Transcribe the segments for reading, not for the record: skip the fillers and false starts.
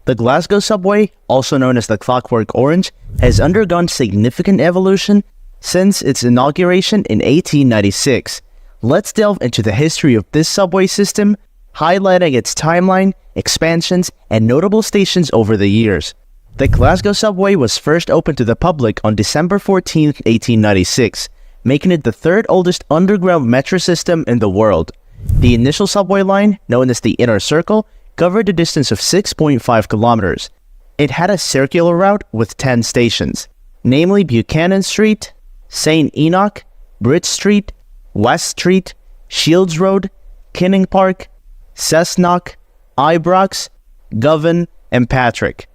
The Glasgow Subway, also known as the Clockwork Orange, has undergone significant evolution since its inauguration in 1896. Let's delve into the history of this subway system, highlighting its timeline, expansions, and notable stations over the years. The Glasgow Subway was first opened to the public on December 14, 1896, making it the third oldest underground metro system in the world. The initial subway line, known as the Inner Circle, covered a distance of 6.5 kilometers. It had a circular route with 10 stations, namely Buchanan Street, St. Enoch, Bridge Street, West Street, Shields Road, Kinning Park, Cessnock, Ibrox, Govan, and Patrick.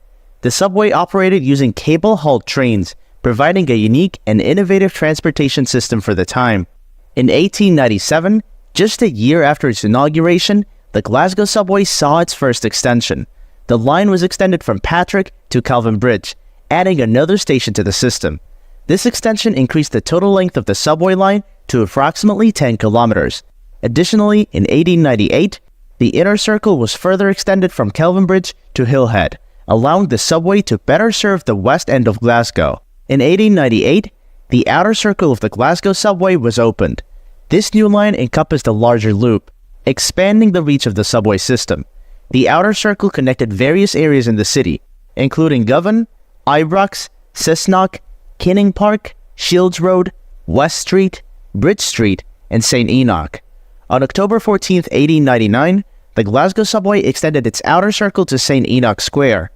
The subway operated using cable-hauled trains, providing a unique and innovative transportation system for the time. In 1897, just a year after its inauguration, the Glasgow Subway saw its first extension. The line was extended from Patrick to Kelvinbridge, adding another station to the system. This extension increased the total length of the subway line to approximately 10 kilometers. Additionally, in 1898, the Inner Circle was further extended from Kelvinbridge to Hillhead, allowing the subway to better serve the west end of Glasgow. In 1898, the Outer Circle of the Glasgow Subway was opened. This new line encompassed a larger loop, expanding the reach of the subway system. The Outer Circle connected various areas in the city, including Govan, Ibrox, Cessnock, Kinning Park, Shields Road, West Street, Bridge Street, and St. Enoch. On October 14, 1899, the Glasgow Subway extended its Outer Circle to St. Enoch Square.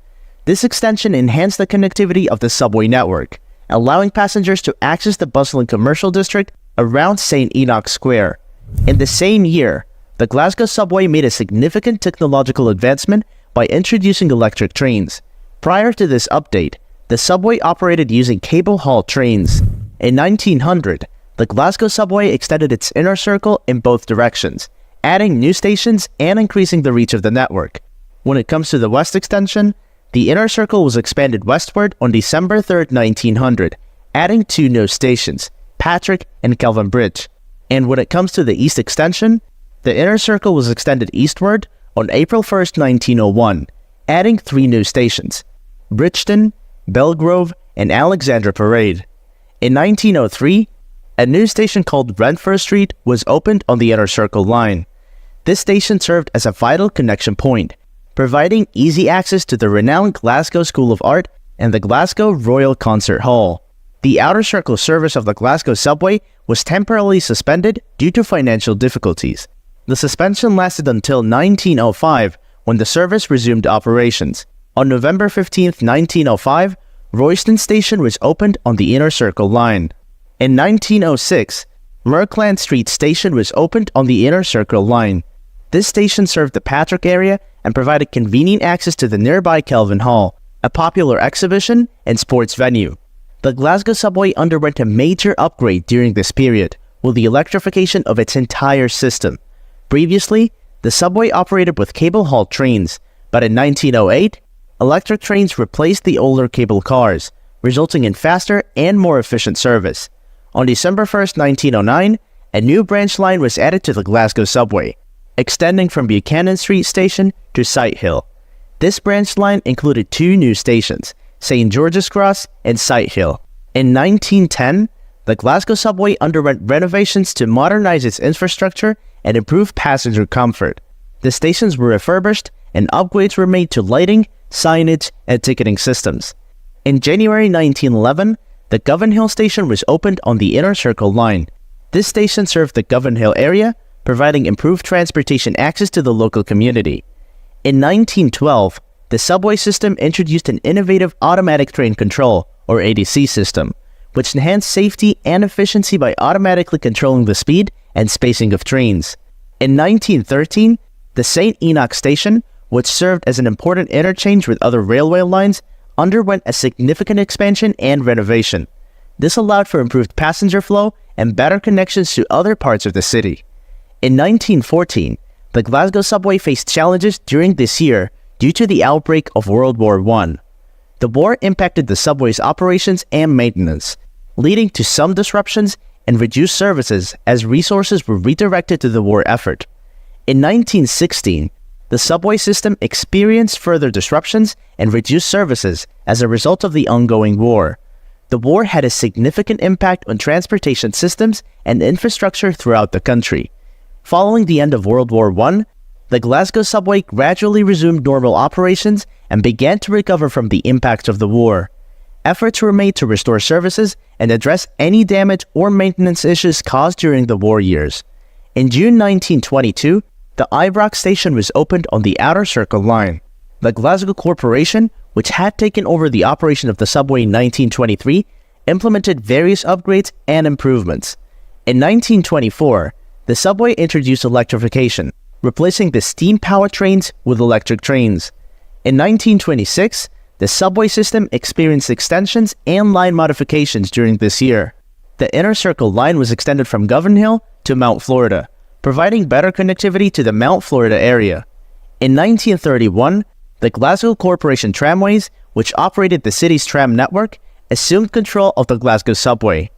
This extension enhanced the connectivity of the subway network, allowing passengers to access the bustling commercial district around St. Enoch Square. In the same year, the Glasgow Subway made a significant technological advancement by introducing electric trains. Prior to this update, the subway operated using cable-hauled trains. In 1900, the Glasgow Subway extended its Inner Circle in both directions, adding new stations and increasing the reach of the network. When it comes to the West Extension, the Inner Circle was expanded westward on December 3, 1900, adding 2 new stations, Patrick and Kelvinbridge. And when it comes to the East Extension, the Inner Circle was extended eastward on April 1, 1901, adding 3 new stations, Bridgeton, Belgrove, and Alexandra Parade. In 1903, a new station called Renfrew Street was opened on the Inner Circle line. This station served as a vital connection point, providing easy access to the renowned Glasgow School of Art and the Glasgow Royal Concert Hall. The Outer Circle service of the Glasgow Subway was temporarily suspended due to financial difficulties. The suspension lasted until 1905, when the service resumed operations. On November 15, 1905, Royston Station was opened on the Inner Circle line. In 1906, Merkland Street Station was opened on the Inner Circle line. This station served the Patrick area and provided convenient access to the nearby Kelvin Hall, a popular exhibition and sports venue. The Glasgow Subway underwent a major upgrade during this period, with the electrification of its entire system. Previously, the subway operated with cable-hauled trains, but in 1908, electric trains replaced the older cable cars, resulting in faster and more efficient service. On December 1, 1909, a new branch line was added to the Glasgow Subway, extending from Buchanan Street Station to Sighthill. This branch line included 2 new stations, St. George's Cross and Sighthill. In 1910, the Glasgow Subway underwent renovations to modernize its infrastructure and improve passenger comfort. The stations were refurbished and upgrades were made to lighting, signage, and ticketing systems. In January 1911, the Govan Hill Station was opened on the Inner Circle line. This station served the Govan Hill area, providing improved transportation access to the local community. In 1912, the subway system introduced an innovative automatic train control, or ADC system, which enhanced safety and efficiency by automatically controlling the speed and spacing of trains. In 1913, the St. Enoch Station, which served as an important interchange with other railway lines, underwent a significant expansion and renovation. This allowed for improved passenger flow and better connections to other parts of the city. In 1914, the Glasgow Subway faced challenges during this year due to the outbreak of World War I. The war impacted the subway's operations and maintenance, leading to some disruptions and reduced services as resources were redirected to the war effort. In 1916, the subway system experienced further disruptions and reduced services as a result of the ongoing war. The war had a significant impact on transportation systems and infrastructure throughout the country. Following the end of World War I, the Glasgow Subway gradually resumed normal operations and began to recover from the impacts of the war. Efforts were made to restore services and address any damage or maintenance issues caused during the war years. In June 1922, the Ibrox station was opened on the Outer Circle line. The Glasgow Corporation, which had taken over the operation of the subway in 1923, implemented various upgrades and improvements. In 1924, the subway introduced electrification, replacing the steam-powered trains with electric trains. In 1926, the subway system experienced extensions and line modifications during this year. The Inner Circle line was extended from Govanhill to Mount Florida, providing better connectivity to the Mount Florida area. In 1931, the Glasgow Corporation Tramways, which operated the city's tram network, assumed control of the Glasgow Subway.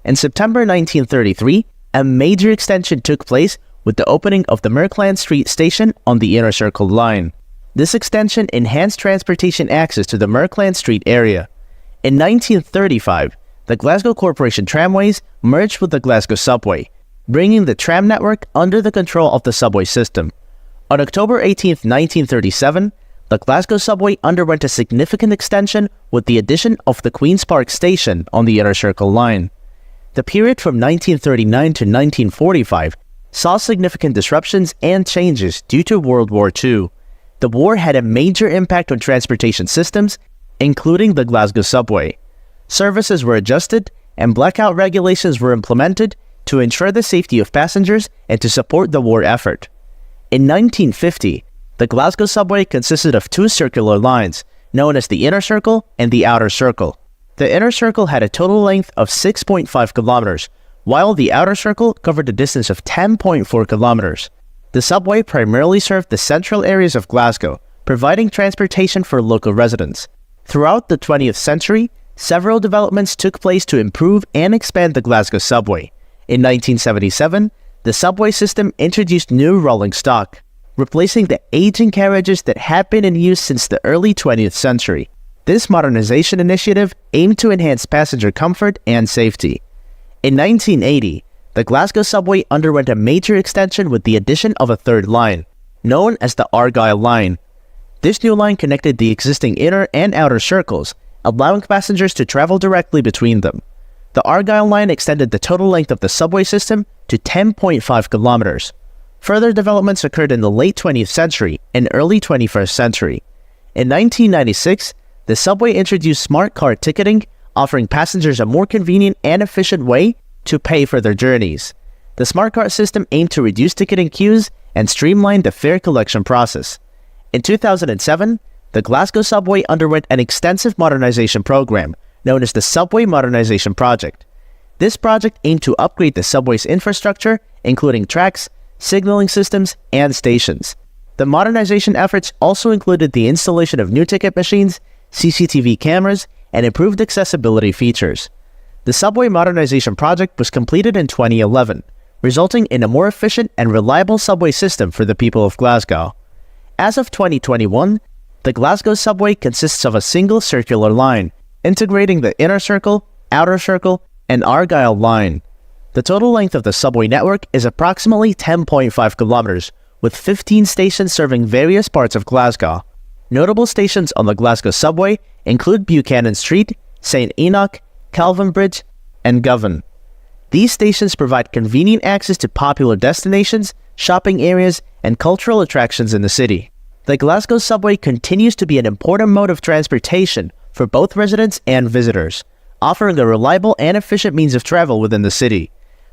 In September 1933, a major extension took place with the opening of the Merkland Street station on the Inner Circle line. This extension enhanced transportation access to the Merkland Street area. In 1935, the Glasgow Corporation Tramways merged with the Glasgow Subway, bringing the tram network under the control of the subway system. On October 18, 1937, the Glasgow Subway underwent a significant extension with the addition of the Queen's Park Station on the Inner Circle line. The period from 1939 to 1945 saw significant disruptions and changes due to World War II. The war had a major impact on transportation systems, including the Glasgow Subway. Services were adjusted and blackout regulations were implemented to ensure the safety of passengers and to support the war effort. In 1950, the Glasgow Subway consisted of two circular lines, known as the Inner Circle and the Outer Circle. The Inner Circle had a total length of 6.5 kilometers, while the Outer Circle covered a distance of 10.4 kilometers. The subway primarily served the central areas of Glasgow, providing transportation for local residents. Throughout the 20th century, several developments took place to improve and expand the Glasgow Subway. In 1977, the subway system introduced new rolling stock, replacing the aging carriages that had been in use since the early 20th century. This modernization initiative aimed to enhance passenger comfort and safety. In 1980, the Glasgow Subway underwent a major extension with the addition of a third line, known as the Argyll line. This new line connected the existing inner and outer circles, allowing passengers to travel directly between them. The Argyll line extended the total length of the subway system to 10.5 kilometers. Further developments occurred in the late 20th century and early 21st century. In 1996, the subway introduced smart card ticketing, offering passengers a more convenient and efficient way to pay for their journeys. The smart card system aimed to reduce ticketing queues and streamline the fare collection process. In 2007, the Glasgow Subway underwent an extensive modernization program known as the Subway Modernization Project. This project aimed to upgrade the subway's infrastructure, including tracks, signaling systems, and stations. The modernization efforts also included the installation of new ticket machines, CCTV cameras, and improved accessibility features. The Subway Modernization Project was completed in 2011, resulting in a more efficient and reliable subway system for the people of Glasgow. As of 2021, the Glasgow Subway consists of a single circular line, integrating the Inner Circle, Outer Circle, and Argyll line. The total length of the subway network is approximately 10.5 kilometers, with 15 stations serving various parts of Glasgow. Notable stations on the Glasgow Subway include Buchanan Street, St. Enoch, Kelvinbridge, and Govan. These stations provide convenient access to popular destinations, shopping areas, and cultural attractions in the city. The Glasgow Subway continues to be an important mode of transportation for both residents and visitors, offering a reliable and efficient means of travel within the city.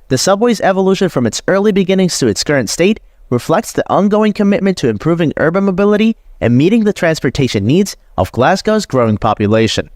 The subway's evolution from its early beginnings to its current state reflects the ongoing commitment to improving urban mobility and meeting the transportation needs of Glasgow's growing population.